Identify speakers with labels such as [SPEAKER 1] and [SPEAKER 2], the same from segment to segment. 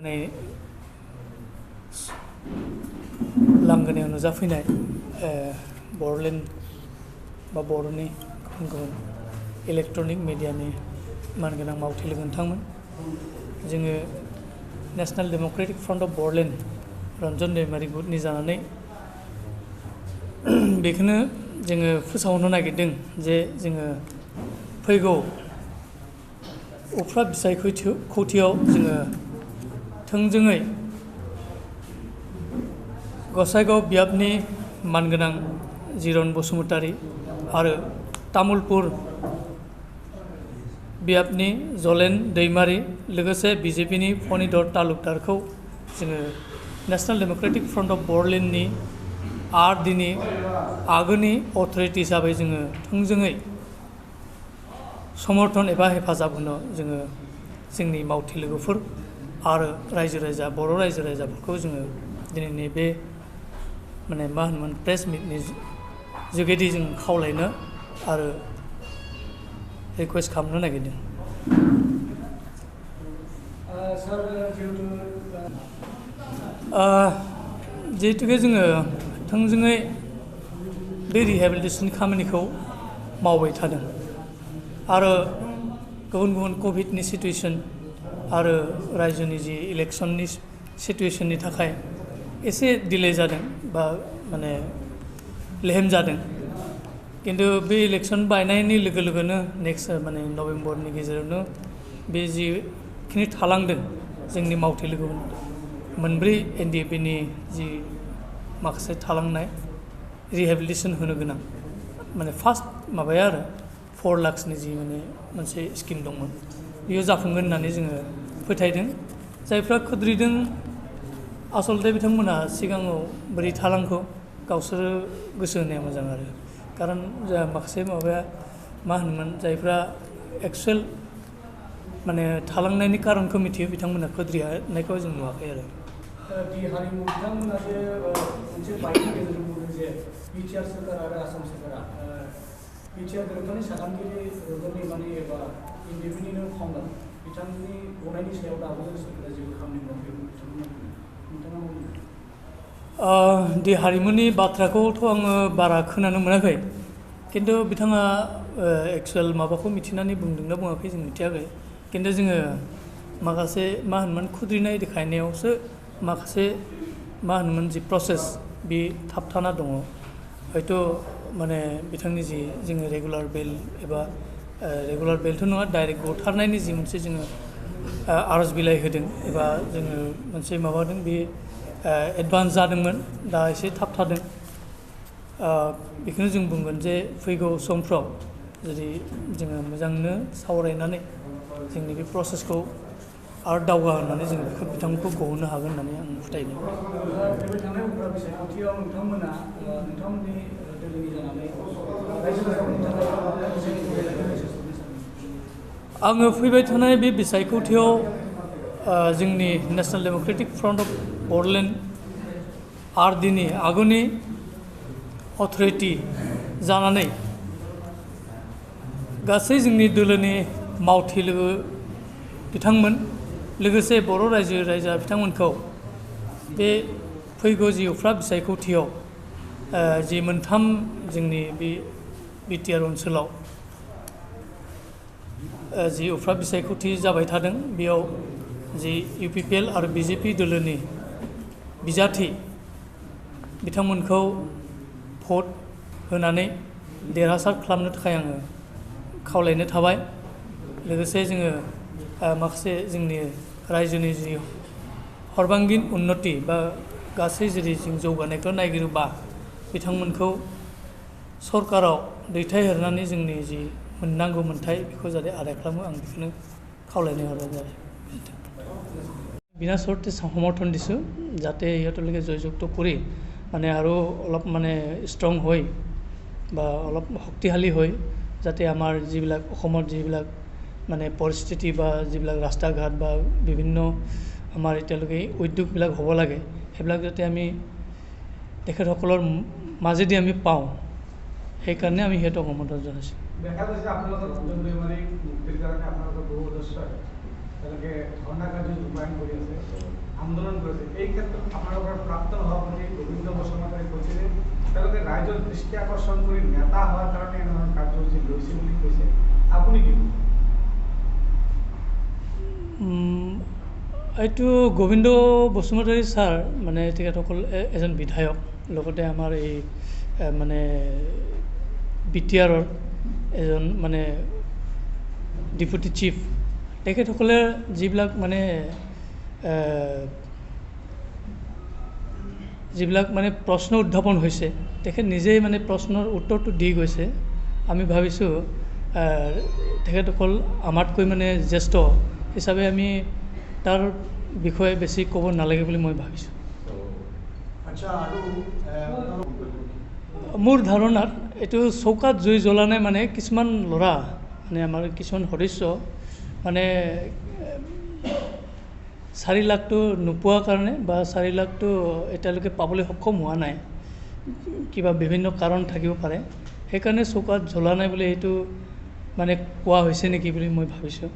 [SPEAKER 1] नै लांगोनायाव नुजाफैनाय बर'लेण्ड बा बर'नि गुबुन गुबुन इलेक्ट्रनिक मिडियानि मानगोनां मावथि लोगो नोंथांमोन, जोङो National Democratic Front of Bodoland Ranjan Daimary गुटनि जानानै बेखौनो जोङो फोसावनो नागिरदों जे जोङो फैगौ उफ्रा बिसायख'थियाव जोङो थोंजोङै गसाइगाव बियाबनि मानगोनां जिरन बसुमतारी आरो तामुलपुर बियाबनि जलेन दैमारि लोगोसे बिजेपिनि फणिधर तालुकदारखौ जोङो नेशनेल डेम'क्रेटिक फ्रन्ट अफ बर'लेण्डनि आरडिनि आगोलनि अथ'रिटि हिसाबै जोङो थोंजोङै समर्थन एबा हेफाजाब होनो जोङो जोंनि मावथि लोगोफोर आरो रायजो राजा बर' रायजो राजाफोरखौ जोङो दिनैनि बे मा होनोमोन प्रेस मिटनि जुगेदि जों खावलायनो आरो रिकुवेस्ट खालामनो नागिरदों। जिहेतुके जोङो थोंजोङै बे रिहेबिलिटेसन खामानिखौ मावबाय थादों आरो गुबुन गुबुन कभिडनि सिटुवेसन आरो रायजोनि जि इलेक्सननि सिटुवेसननि थाखाय एसे डिले जादों बा लेहेम जादों, किन्तु बे इलेक्सन बायनायनि लोगो लोगोनो नेक्स्ट नभेम्बरनि गेजेरावनो बे जिखिनि थालांदों जोंनि मावथि लोगो मोनब्रै एनडिएफबिनि जि माखासे थालांनाय रिहेबिलिटेसन होनो गोनां फार्स्ट माबाया आरो 4 लाखसनि जि मोनसे स्किम दंमोन बेयो जाफुंगोन होननानै जोङो फोथायदों। जायफ्रा खुद्रिदों आसलते बिथांमोना सिगाङाव बोरै थालांखो गावसोरो गोसो होनाया मोजां आरो कारन जोंहा माखासे माबाया मा होनोमोन जायफ्रा एक्सुवेल थालांनायनि कारनखौ मिथियो बिथांमोना खुद्रिनायखौ जों नुवाखै आरो।
[SPEAKER 2] दि हारिमु बिथांमोना जे मोनसे बाइकनि गेजेरजों बुंदों जे बिटिआर सोरखार आरो आसाम सोरखारा बिटिआर गोरोबथानि सागानगिरि रजन एबा एनडिएफबिनिनो फाउन्डार बिथांनि गनायनि सायाव दाबो सोरखारा जेबो खामानि मावाखै नोंथाङा
[SPEAKER 1] दि हारिमुनि बाथ्राखौथ' आङो बारा खोनानो मोनाखै, किन्तु बिथाङा एक्सुवेल माबाखौ मिथिनानै बुंदोंना बुङाखै जों मिथियाखै, किन्तु जोङो माखासे मा होनोमोन खुद्रिनाय देखायनायावसो माखासे मा होनोमोन जि प्रसेस बे थाबथाना दङ। हयथ' बिथांनि जि जोङो रेगुलार बेल एबा रेगुलार बेलथ' नङा डाइरेक्ट बुथारनायनि जि मोनसे जोङो आर'ज बिलाइ होदों एबा जोङो मोनसे माबादों बे एडभान्स जादोंमोन, दा एसे थाबथादों। बेखौनो जों बुंगोन जे फैगौ समफ्राव जुदि जोङो मोजांनो सावरायनानै जोंनि बे प्रसेसखौ आरो दावगा होनानै जों बिथांमोनखौ गहोनो हागोन होननानै आं फोथायदों।
[SPEAKER 2] फैबाय थानाय उफ्रा बिसायख'थियाव नोंथांमोना नोंथांमोननि दोलोनि जानानै रायजो राजाफोरनि थाखाय
[SPEAKER 1] आङो फैबाय थानाय बे बिसायख'थियाव जोंनि National Democratic Front of Bodoland आरडिनि आगुनि अथ'रिटि जानानै गासै जोंनि दोलोनि मावथि लोगो बिथांमोन लोगोसे बर' रायजो राजा बिथांमोनखौ बे फैगौ जि उफ्रा बिसायख'थियाव जि मोनथाम जोंनि बे बिटिआर ओनसोलाव जि उफ्रा बिसायख'थि जाबाय थादों बेयाव जि इउपिपिएल आरो बिजेपि दोलोनि बिजाथि बिथांमोनखौ भट होनानै देरहासार खालामनो थाखाय आङो खावलायनो थाबाय। लोगोसे जोङो माखासे जोंनि रायजोनि जि हरबांगिन उन्नति बा गासै जुदि जों जौगानायखौ नागिरोबा बिथांमोनखौ सरकाराव दैथायहरनानै जोंनि जि मोननांगौ मोन्थाय बेखौ जाहाथे आदाय खालामो आं बेखौनो खावलायनो हरनाय जाबाय। বিনা চৰ্তে সমৰ্থন দিছোঁ যাতে ইহঁতলৈকে জয়যুক্ত কৰি আৰু অলপ ষ্ট্ৰং হৈ বা অলপ শক্তিশালী হৈ যাতে আমাৰ যিবিলাক অসমত যিবিলাক পৰিস্থিতি বা যিবিলাক ৰাস্তা ঘাট বা বিভিন্ন আমাৰ এতিয়ালৈকে উদ্যোগবিলাক হ'ব লাগে সেইবিলাক যাতে আমি তেখেতসকলৰ মাজেদি আমি পাওঁ সেইকাৰণে আমি সিহঁতক সমৰ্থন জনাইছোঁ।
[SPEAKER 2] দেখা গৈছে আপোনালোকৰ ৰঞ্জন দৈমাৰী মুক্তিৰ কাৰণে আপোনালোকৰ বহু সদস্যই তেওঁলোকে ধৰ্ণা কাৰ্য ৰূপায়ণ কৰি আছে, আন্দোলন কৰিছে। এই ক্ষেত্ৰত আপোনালোকৰ প্ৰাক্তন সভাপতি গোবিন্দ বসুমতাৰী কৈছে যে তেওঁলোকে ৰাইজৰ দৃষ্টি আকৰ্ষণ কৰি নেতা হোৱাৰ কাৰণে এনেধৰণৰ কাৰ্যসূচী লৈছে বুলি কৈছে। আপুনি কি ক'ব?
[SPEAKER 1] এইটো গোবিন্দ বসুমতাৰী ছাৰ মানে তেখেতসকল এজন বিধায়ক, লগতে আমাৰ এই মানে BTRৰ এজন মানে ডেপুটি চিফ। তেখেতসকলে যিবিলাক মানে প্ৰশ্ন উত্থাপন হৈছে, তেখেত নিজেই মানে প্ৰশ্নৰ উত্তৰটো দি গৈছে। আমি ভাবিছোঁ তেখেতসকল আমাতকৈ মানে জ্যেষ্ঠ হিচাপে আমি তাৰ বিষয়ে বেছি ক'ব নালাগে বুলি মই ভাবিছোঁ। মোৰ ধাৰণাত এইটো চৌকাত জুই জ্বলা নাই, মানে কিছুমান ল'ৰা মানে আমাৰ কিছুমান সদস্য মানে 4 লাখটো নোপোৱাৰ কাৰণে বা 4 লাখটো এতিয়ালৈকে পাবলৈ সক্ষম হোৱা নাই, কিবা বিভিন্ন কাৰণ থাকিব পাৰে, সেইকাৰণে চৌকাত জ্বলা নাই বুলি এইটো মানে কোৱা হৈছে নেকি বুলি মই ভাবিছোঁ।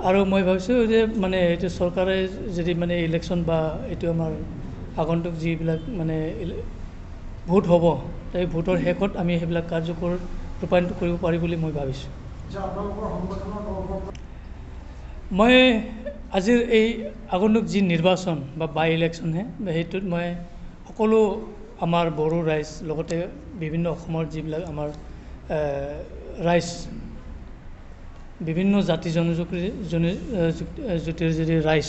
[SPEAKER 1] আৰু মই ভাবিছোঁ যে মানে এইটো চৰকাৰে যদি মানে ইলেকশ্যন বা এইটো আমাৰ আগন্তুক যিবিলাক মানে ভোট হ'ব, এই ভোটৰ শেষত আমি সেইবিলাক কাৰ্যকৰ ৰূপায়ণ কৰিব পাৰি বুলি মই ভাবিছোঁ। মই আজিৰ এই আগন্তুক যি নিৰ্বাচন বা বাই ইলেকশ্যনহে, সেইটোত মই সকলো আমাৰ বড়ো ৰাইজ, লগতে বিভিন্ন অসমৰ যিবিলাক আমাৰ ৰাইজ, বিভিন্ন জাতি জনজাতিৰ যদি ৰাইজ,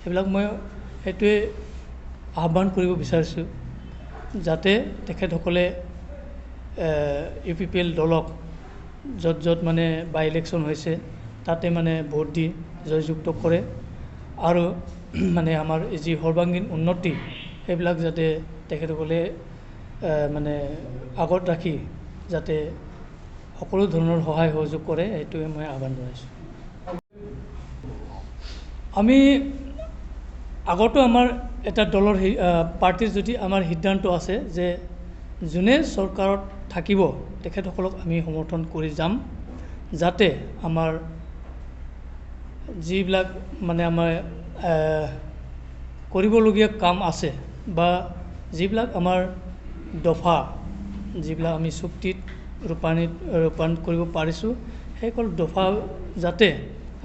[SPEAKER 1] সেইবিলাক মই সেইটোৱে আহ্বান কৰিব বিচাৰিছোঁ, যাতে তেখেতসকলে UPPL দলক য'ত য'ত মানে বাই ইলেকশ্যন হৈছে তাতে মানে ভোট দি জয়যুক্ত কৰে, আৰু মানে আমাৰ যি সৰ্বাংগীন উন্নতি সেইবিলাক যাতে তেখেতসকলে মানে আগত ৰাখি যাতে সকলো ধৰণৰ সহায় সহযোগ কৰে, সেইটোৱে মই আহ্বান জনাইছোঁ। আমি আগতো আমাৰ এটা দলৰ পাৰ্টিৰ যদি আমাৰ সিদ্ধান্ত আছে যে যোনে চৰকাৰত থাকিব তেখেতসকলক আমি সমৰ্থন কৰি যাম, যাতে আমাৰ যিবিলাক মানে আমাৰ কৰিবলগীয়া কাম আছে বা যিবিলাক আমাৰ দফা, যিবিলাক আমি চুক্তিত ৰূপায়ণ কৰিব পাৰিছোঁ, সেইসকল দফা যাতে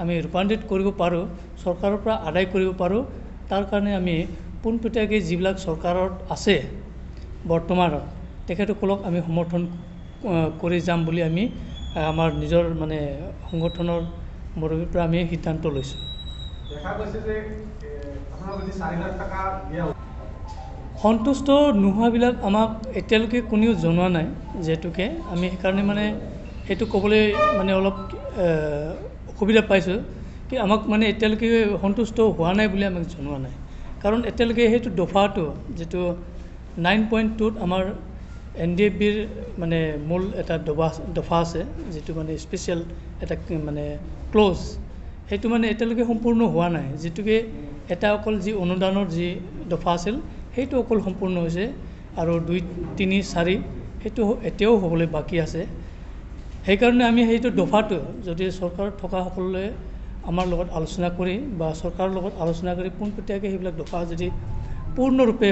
[SPEAKER 1] আমি ৰূপান্তৰিত কৰিব পাৰোঁ, চৰকাৰৰ পৰা আদায় কৰিব পাৰোঁ, তাৰ কাৰণে আমি পোনপটীয়াকৈ যিবিলাক চৰকাৰত আছে বৰ্তমানত তেখেতসকলক আমি সমৰ্থন কৰি যাম বুলি আমি আমাৰ নিজৰ মানে সংগঠনৰ মুৰব্বীৰ পৰা আমি সিদ্ধান্ত লৈছোঁ। সন্তুষ্ট নোহোৱাবিলাক আমাক এতিয়ালৈকে কোনেও জনোৱা নাই, যিহেতুকে আমি সেইকাৰণে মানে সেইটো ক'বলৈ মানে অলপ অসুবিধা পাইছোঁ কি আমাক মানে এতিয়ালৈকে সন্তুষ্ট হোৱা নাই বুলি আমাক জনোৱা নাই। কাৰণ এতিয়ালৈকে সেইটো দফাটো যিটো 9.2ত আমাৰ NDFBৰ মানে মূল এটা দফা আছে, যিটো মানে স্পেচিয়েল এটা মানে ক্লজ, সেইটো মানে এতিয়ালৈকে সম্পূৰ্ণ হোৱা নাই। যিটোকে এটা অকল যি অনুদানৰ যি দফা আছিল সেইটো অকল সম্পূৰ্ণ হৈছে, আৰু 2, 3, 4 সেইটো এতিয়াও হ'বলৈ বাকী আছে। সেইকাৰণে আমি সেইটো দফাটো যদি চৰকাৰত থকা সকলোৱে আমাৰ লগত আলোচনা কৰি বা চৰকাৰৰ লগত আলোচনা কৰি পোনপটীয়াকৈ সেইবিলাক দফা যদি পূৰ্ণৰূপে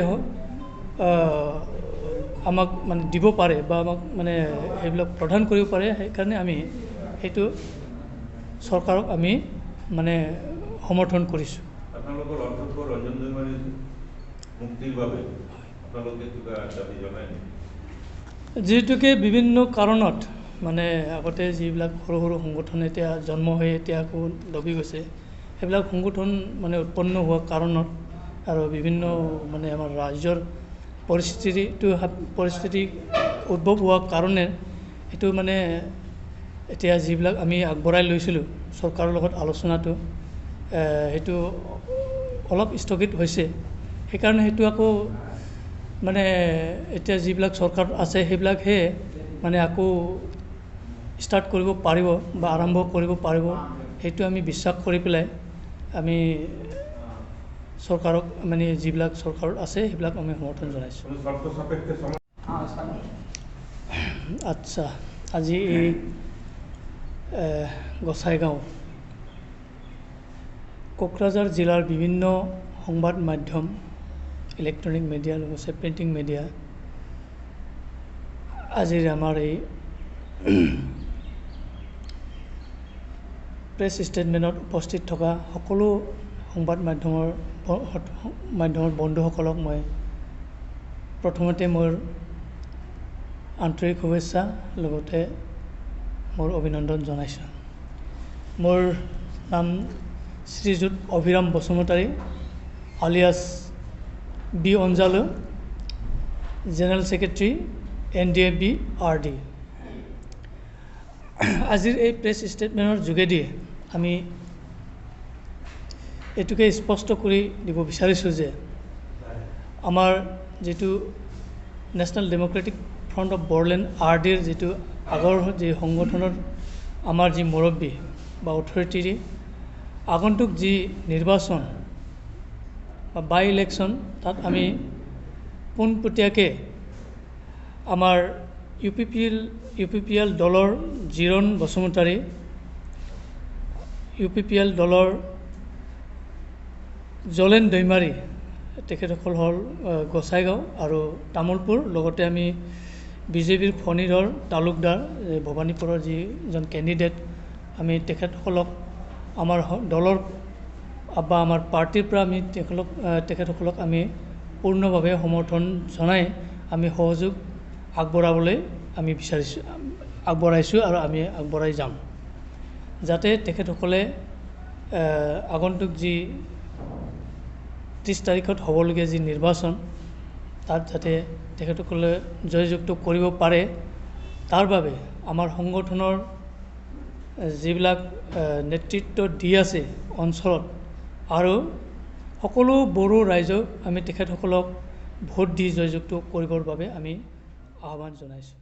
[SPEAKER 1] আমাক মানে দিব পাৰে বা আমাক মানে সেইবিলাক প্ৰদান কৰিব পাৰে, সেইকাৰণে আমি সেইটো চৰকাৰক আমি মানে সমৰ্থন কৰিছোঁ।
[SPEAKER 3] আপোনালোকৰ অধ্যক্ষ ৰঞ্জন দৈমাৰীৰ মুক্তিৰ বাবে আপোনালোকে কিবা দাবী জনায় নেকি?
[SPEAKER 1] যিহেতুকে বিভিন্ন কাৰণত মানে আগতে যিবিলাক সৰু সৰু সংগঠন এতিয়া জন্ম হৈ এতিয়া আকৌ দবি গৈছে, সেইবিলাক সংগঠন মানে উৎপন্ন হোৱা কাৰণত আৰু বিভিন্ন মানে আমাৰ ৰাজ্যৰ পৰিস্থিতি উদ্ভৱ হোৱাৰ কাৰণে এইটো মানে এতিয়া যিবিলাক আমি আগবঢ়াই লৈছিলোঁ চৰকাৰৰ লগত আলোচনাটো, সেইটো অলপ স্থগিত হৈছে। সেইকাৰণে সেইটো আকৌ মানে এতিয়া যিবিলাক চৰকাৰত আছে সেইবিলাকহে মানে আকৌ ষ্টাৰ্ট কৰিব পাৰিব বা আৰম্ভ কৰিব পাৰিব, সেইটো আমি বিশ্বাস কৰি পেলাই আমি চৰকাৰক মানে যিবিলাক চৰকাৰত আছে সেইবিলাক আমি সমৰ্থন জনাইছোঁ। আচ্ছা, আজি এই গোসাইগাঁও কোকৰাঝাৰ জিলাৰ বিভিন্ন সংবাদ মাধ্যম ইলেক্ট্ৰনিক মিডিয়া লগতে প্ৰিণ্টিং মিডিয়া আজিৰ আমাৰ এই প্ৰেছ ষ্টেটমেণ্টত উপস্থিত থকা সকলো সংবাদ মাধ্যমৰ বন্ধুসকলক মই প্ৰথমতে মোৰ আন্তৰিক শুভেচ্ছা লগতে মোৰ অভিনন্দন জনাইছোঁ। মোৰ নাম Sriyut Abhiram Basumatary alias B Anjalu, general secretary NDFB RD। আজিৰ এই প্ৰেছ ষ্টেটমেণ্টৰ যোগেদি আমি এইটোকে স্পষ্ট কৰি দিব বিচাৰিছোঁ যে আমাৰ যিটো National Democratic Front of Bodoland RDৰ যিটো আগৰ যি সংগঠনৰ আমাৰ যি মুৰব্বী বা অথৰিটিৰ আগন্তুক যি নিৰ্বাচন বা বাই ইলেকশ্যন, তাত আমি পোনপটীয়াকৈ আমাৰ UPPL দলৰ জিৰণ বসুমতাৰী, UPPL দলৰ জলেন দৈমাৰী, তেখেতসকল হ'ল গোসাইগাঁও আৰু তামোলপুৰ, লগতে আমি বিজেপিৰ ফণীধৰ তালুকদাৰ ভৱানীপুৰৰ যিজন কেণ্ডিডেট, আমি তেখেতসকলক আমাৰ দলৰ বা আমাৰ পাৰ্টিৰ পৰা আমি তেখেতসকলক আমি পূৰ্ণভাৱে সমৰ্থন জনাই আমি সহযোগ আগবঢ়াবলৈ আমি আগবঢ়াইছোঁ আৰু আমি আগবঢ়াই যাম, যাতে তেখেতসকলে আগন্তুক যি 30 তাৰিখত হ'বলগীয়া যি নিৰ্বাচন, তাত যাতে তেখেতসকলে জয়যুক্ত কৰিব পাৰে। তাৰ বাবে আমাৰ সংগঠনৰ যিবিলাক নেতৃত্ব দি আছে অঞ্চলত আৰু সকলো বড়ো ৰাইজক আমি তেখেতসকলক ভোট দি জয়যুক্ত কৰিবৰ বাবে আমি আহ্বান জনাইছোঁ।